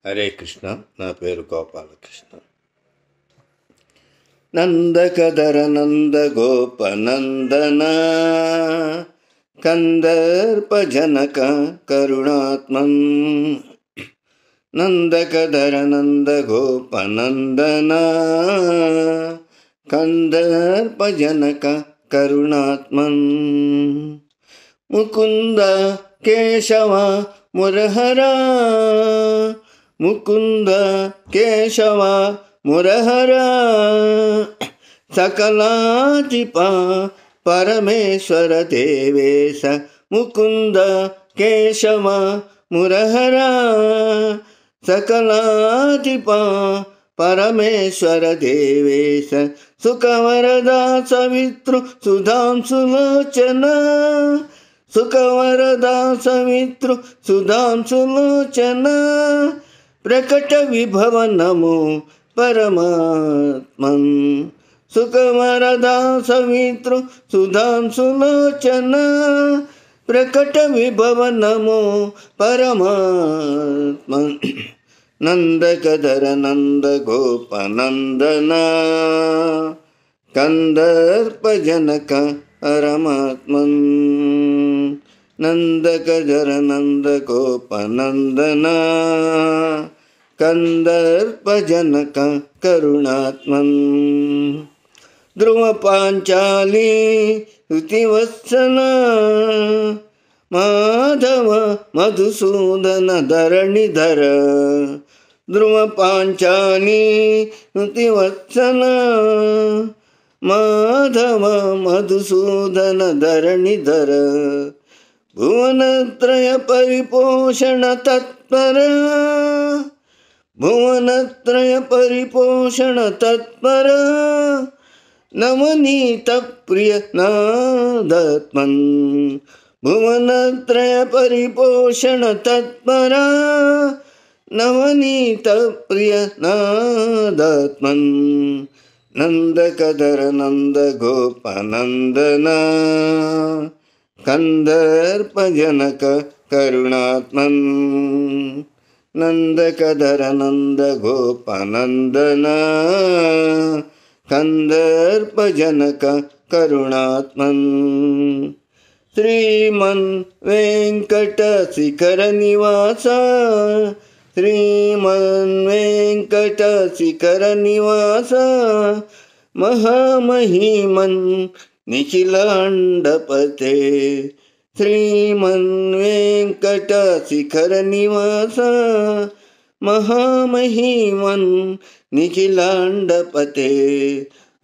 హరే కృష్ణ. నా పేరు గోపాలకృష్ణ. నందకదర నంద గోప నందన కందర్ప జనక కరుణాత్మన్. నందకదర నంద గోప నందన కందర్ప జనక కరుణాత్మన్. ముకుంద కేశవ మురహరా ముకుంద కేశవ మురహరా సకలాధిప పరమేశ్వర దేవేశ. ముకుంద కేశవ మురహరా సకలాధిప పరమేశ్వర దేవేశ. సుఖవరదా సవితృ సుధాంశులోచన సుఖవరదా సవితృ సుధాంశులోచన. ప్రకట విభవ నమో పరమాత్మన్. సుఖవరదా సవితృ సుధాంశులోచన ప్రకట విభవ నమో పరమాత్మన్. నందకదర నంద గోప నందన కందర్ప జనక పరమాత్మన్. నందకదర నంద గోప నందన కందర్ప జనక కరుణాత్మన్. ధ్రువ పాంచాలి ఋతివత్సన మాధవ మధుసూదన ధరణిధర. ధ్రువ పాంచాలి ఋతివత్సన మాధవ మధుసూదన ధరణిధర. భువనత్రయ పరిపోషణ తత్పర భువనత్రయ పరిపోషణ తత్పర. నవనీత ప్రియ నాదాత్మన్. భువనత్రయ పరిపోషణ తత్పర నవనీత ప్రియ నాదాత్మన్. నందకదర నంద గోప నందన కందర్ప జనక కరుణాత్మన్. నందకదర నంద గోప నందన కందర్ప జనక కరుణాత్మన్. శ్రీమన్ వెంకట శిఖర నివాస శ్రీమన్ వెంకట శిఖర నివాస. మహామహిమన్ నిఖిలాండపతే. శ్రీమన్ వెంకట శిఖర నివాస మహామహిమన్ నిఖిలాండపతే.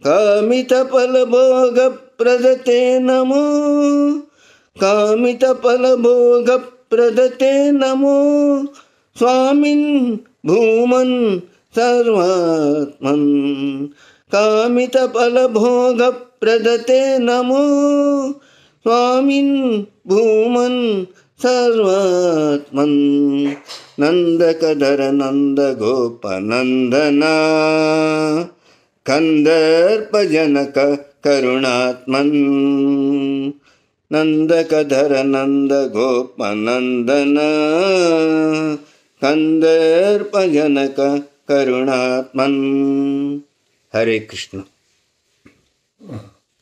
కామిత ఫలభోగ ప్రదతే నమో కామిత ఫలభోగ ప్రదతే నమో. స్వామిన్ భూమన్ సర్వాత్మన్. కామిత ఫలభోగ ప్రదతే నమో స్వామిన్ భూమన్ సర్వాత్మన్. నందకదర నంద గోప నందన కందర్ప జనక కరుణాత్మన్. నందకదర నంద గోప నందన కందర్ప జనక కరుణాత్మన్. హరే కృష్ణ.